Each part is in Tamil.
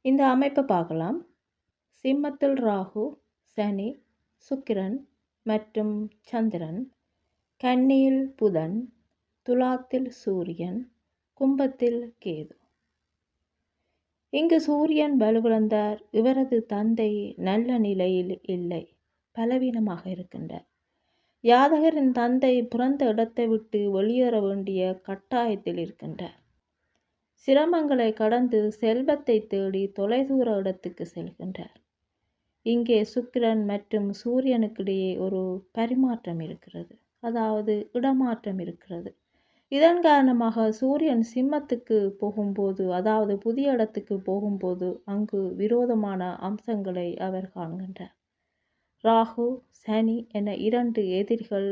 இந்த அமைப்பை பார்க்கலாம். சிம்மத்தில் ராகு, சனி, சுக்கிரன் மற்றும் சந்திரன், கன்னியில் புதன், துலாத்தில் சூரியன், கும்பத்தில் கேது. இங்கு சூரியன் வலுவிழந்தார். இவரது தந்தை நல்ல நிலையில் இல்லை, பலவீனமாக இருக்கின்றார். ஜாதகரின் தந்தை பிறந்த இடத்தை விட்டு வெளியேற வேண்டிய கட்டாயத்தில் இருக்கின்றார். சிரமங்களை கடந்து செல்வத்தை தேடி தொலைதூர இடத்துக்கு செல்கின்றார். இங்கே சுக்கிரன் மற்றும் சூரியனுக்கிடையே ஒரு பரிமாற்றம் இருக்கிறது, அதாவது இடமாற்றம் இருக்கிறது. இதன் காரணமாக சூரியன் சிம்மத்துக்கு போகும்போது, அதாவது புதிய இடத்துக்கு போகும்போது அங்கு விரோதமான அம்சங்களை அவர் காண்கின்றார். ராகு, சனி என இரண்டு எதிரிகள்,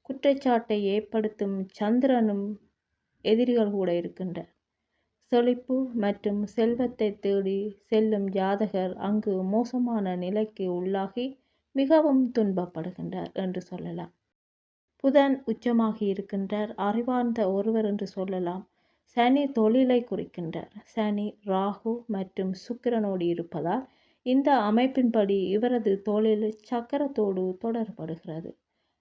குற்றச்சாட்டை ஏற்படுத்தும் சந்திரனும் எதிரிகள் கூட இருக்கின்றார். செழிப்பு மற்றும் செல்வத்தை தேடி செல்லும் ஜாதகர் அங்கு மோசமான நிலைக்கு உள்ளாகி மிகவும் துன்பப்படுகின்றார் என்று சொல்லலாம். புதன் உச்சமாகி இருக்கின்றார், அறிவார்ந்த ஒருவர் என்று சொல்லலாம். சனி தொழிலை குறிக்கின்றார். சனி ராகு மற்றும் சுக்கிரனோடு இருப்பதால் இந்த அமைப்பின்படி இவரது தொழில் சக்கரத்தோடு தொடர்படுகிறது.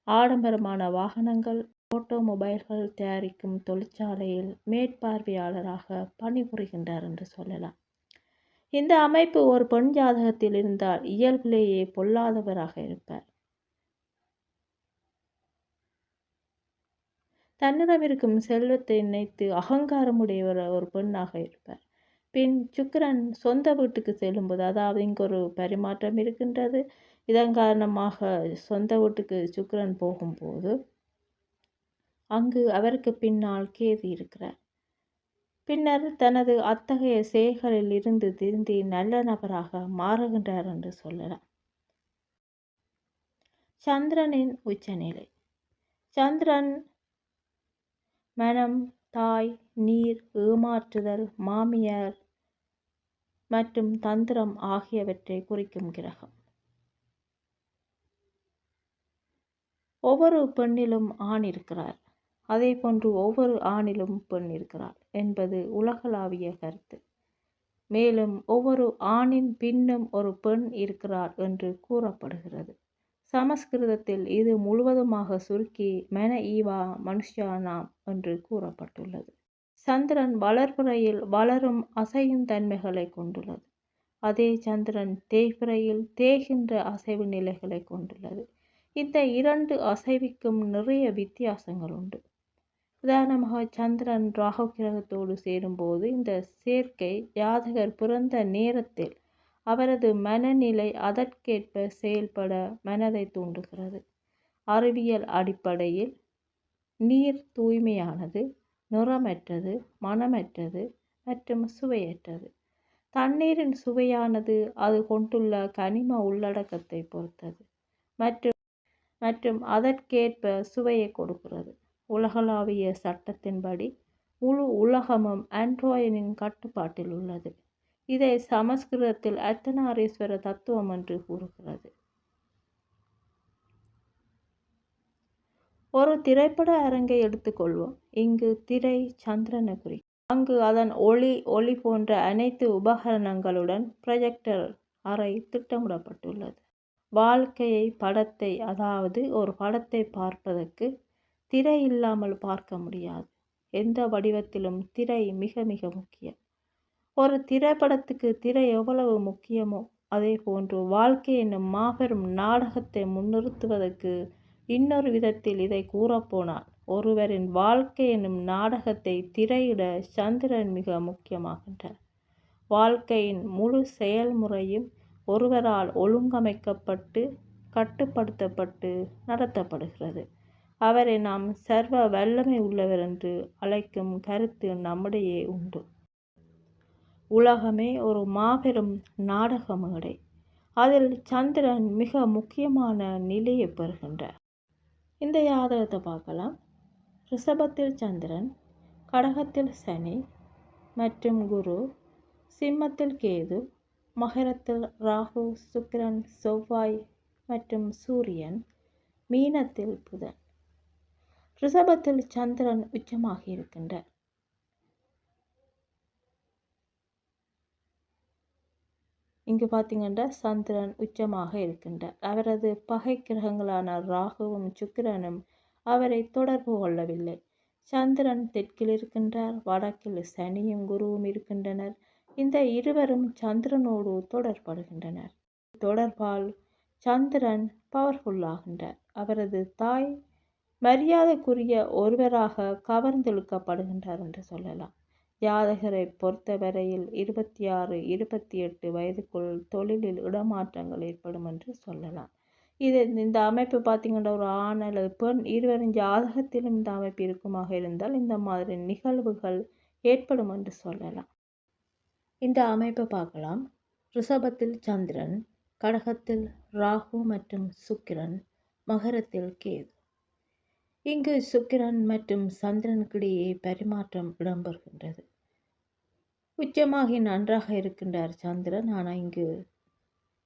ஆடம்பரமான வாகனங்கள், ஆட்டோமொபைல்கள் தயாரிக்கும் தொழிற்சாலையில் மேற்பார்வையாளராக பணிபுரிகின்றார் என்று சொல்லலாம். இந்த அமைப்பு ஒரு பெண் ஜாதகத்தில் இருந்தால் இயல்பிலேயே பொல்லாதவராக இருப்பார். தன்னிடம் இருக்கும் செல்வத்தை நினைத்து அகங்காரமுடையவர் ஒரு பெண்ணாக இருப்பார். பின் சுக்கிரன் சொந்த வீட்டுக்கு செல்லும்போது, அதாவது இங்கு ஒரு பரிமாற்றம் இருக்கின்றது. இதன் காரணமாக சொந்த வீட்டுக்கு சுக்கிரன் போகும்போது அங்கு அவருக்கு பின்னால் கேது இருக்கிறார். பின்னர் தனது அத்தகைய செயல்களில் இருந்து திருந்தி நல்ல நபராக மாறுகின்றார் என்று சொல்லலாம். சந்திரனின் உச்சநிலை. சந்திரன் மனம், தாய், நீர், ஏமாற்றுதல், மாமியார் மற்றும் தந்திரம் ஆகியவற்றை குறிக்கும் கிரகம். ஒவ்வொரு பெண்ணிலும் ஆண் இருக்கிறார், அதே போன்று ஒவ்வொரு ஆணிலும் பெண் இருக்கிறார் என்பது உலகளாவிய கருத்து. மேலும் ஒவ்வொரு ஆணின் பின்னும் ஒரு பெண் இருக்கிறார் என்று கூறப்படுகிறது. சமஸ்கிருதத்தில் இது முழுவதுமாக சுருக்கி மன ஈவா மனுஷானாம் என்று கூறப்பட்டுள்ளது. சந்திரன் வளர்பிறையில் வளரும் அசையும் தன்மைகளை கொண்டுள்ளது. அதே சந்திரன் தேய்பிறையில் தேய்கின்ற அசைவு நிலைகளை கொண்டுள்ளது. இந்த இரண்டு அசைவுக்கும் நிறைய வித்தியாசங்கள் உண்டு. உதாரணமாக சந்திரன் ராகு கிரகத்தோடு சேரும்போது இந்த சேர்க்கை ஜாதகர் பிறந்த நேரத்தில் அவரது மனநிலை அதற்கேற்ப செயல்பட மனதை தூண்டுகிறது. அறிவியல் அடிப்படையில் நீர் தூய்மையானது, நிறமற்றது, மனமற்றது மற்றும் சுவையற்றது. தண்ணீரின் சுவையானது அது கொண்டுள்ள கனிம உள்ளடக்கத்தை பொறுத்தது மற்றும் அதற்கேற்ப சுவையை கொடுக்கிறது. உலகளாவிய சட்டத்தின்படி முழு உலகமும் ஆண்ட்ராய்டின் கட்டுப்பாட்டில் உள்ளது. இதை சமஸ்கிருதத்தில் அர்த்தநாரீஸ்வர தத்துவம் என்று கூறுகிறது. ஒரு திரைப்பட அரங்கை எடுத்துக்கொள்வோம். இங்கு திரை சந்திரனை குறிக்கும். அங்கு அதன் ஒளி போன்ற அனைத்து உபகரணங்களுடன் ப்ரொஜெக்டர் அறை திட்டமிடப்பட்டுள்ளது. வாழ்க்கையை படத்தை, அதாவது ஒரு படத்தை பார்ப்பதற்கு திரை இல்லாமல் பார்க்க முடியாது. எந்த வடிவத்திலும் திரை மிக மிக முக்கியம். ஒரு திரைப்படத்துக்கு திரை எவ்வளவு முக்கியமோ அதே போன்று வாழ்க்கை என்னும் மாபெரும் நாடகத்தை முன்னிறுத்துவதற்கு இன்னொரு விதத்தில் இதை கூறப்போனால் ஒருவரின் வாழ்க்கை என்னும் நாடகத்தை திரையிட சந்திரன் மிக முக்கியமாகின்றார். வாழ்க்கையின் முழு செயல்முறையும் ஒருவரால் ஒழுங்கமைக்கப்பட்டு கட்டுப்படுத்தப்பட்டு நடத்தப்படுகிறது. அவரை நாம் சர்வ வல்லமை உள்ளவர் என்று அழைக்கும் கருத்து நம்மிடையே உண்டு. உலகமே ஒரு மாபெரும் நாடக மேடை. அதில் சந்திரன் மிக முக்கியமான நிலையை பெறுகின்றார். இந்த ஜாதகத்தை பார்க்கலாம். ரிஷபத்தில் சந்திரன், கடகத்தில் சனி மற்றும் குரு, சிம்மத்தில் கேது, மகரத்தில் ராகு, சுக்கிரன், செவ்வாய் மற்றும் சூரியன், மீனத்தில் புதன். ரிஷபத்தில் சந்திரன் உச்சமாகி இருக்கின்றார். இங்கு பார்த்தீங்கன்னா சந்திரன் உச்சமாக இருக்கின்றார். அவரது பகை கிரகங்களான ராகுவும் சுக்கிரனும் அவரை தொடர்பு கொள்ளவில்லை. சந்திரன் தெற்கில் இருக்கின்றார், வடக்கில் சனியும் குருவும் இருக்கின்றனர். இந்த இருவரும் சந்திரனோடு தொடர்படுகின்றனர். தொடர்பால் சந்திரன் பவர்ஃபுல்லாகின்றார். அவரது தாய் மரியாதைக்குரிய ஒருவராக கவர்ந்தெழுக்கப்படுகின்றார் என்று சொல்லலாம். ஜாதகரை பொறுத்தவரையில் 26, 28 வயதுக்குள் தொழிலில் இடமாற்றங்கள் ஏற்படும் என்று சொல்லலாம். இந்த அமைப்பு பார்த்தீங்கன்னா ஒரு ஆண் அல்லது பெண் இருவரின் ஜாதகத்திலும் இந்த அமைப்பு இருக்குமாக இருந்தால் இந்த மாதிரி நிகழ்வுகள் ஏற்படும் என்று சொல்லலாம். இந்த அமைப்பை பார்க்கலாம். ரிஷபத்தில் சந்திரன், கடகத்தில் ராகு மற்றும் சுக்கிரன், மகரத்தில் கேது. இங்கு சுக்கிரன் மற்றும் சந்திரனுக்கிடையே பரிமாற்றம் இடம்பெறுகின்றது. உச்சமாகி நன்றாக இருக்கின்றார் சந்திரன். ஆனால் இங்கு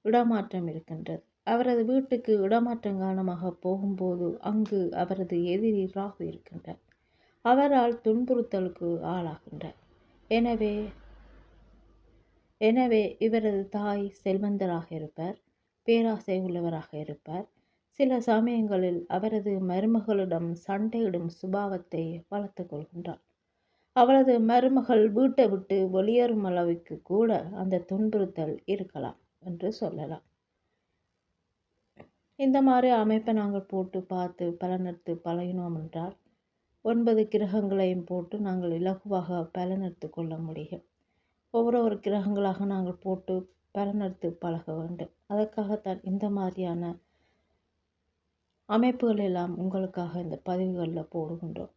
இடமாற்றம் இருக்கின்றது. அவரது வீட்டுக்கு இடமாற்றம் காரணமாக போகும்போது அங்கு அவரது எதிரி ராகு இருக்கின்றார். அவரால் துன்புறுத்தலுக்கு ஆளாகின்றார். எனவே இவரது தாய் செல்வந்தராக இருப்பார், பேராசை உள்ளவராக இருப்பார். சில சமயங்களில் அவரது மருமகளிடம் சண்டையிடும் சுபாவத்தை வளர்த்து கொள்கின்றார். அவளது மருமகள் வீட்டை விட்டு வெளியேறும் அளவுக்கு கூட அந்த துன்புறுத்தல் இருக்கலாம் என்று சொல்லலாம். இந்த மாதிரி அமைப்பை நாங்கள் போட்டு பார்த்து பலனெடுத்து பழகினோம் என்றால் 9 கிரகங்களையும் போட்டு நாங்கள் இலகுவாக பலனெடுத்து கொள்ள முடியும். ஒவ்வொரு கிரகங்களாக நாங்கள் போட்டு பலனெடுத்து பழக வேண்டும். அதற்காகத்தான் இந்த மாதிரியான அமைப்புகள் எல்லாம் உங்களுக்காக இந்த பதிவுகளில் போடுகின்றோம்.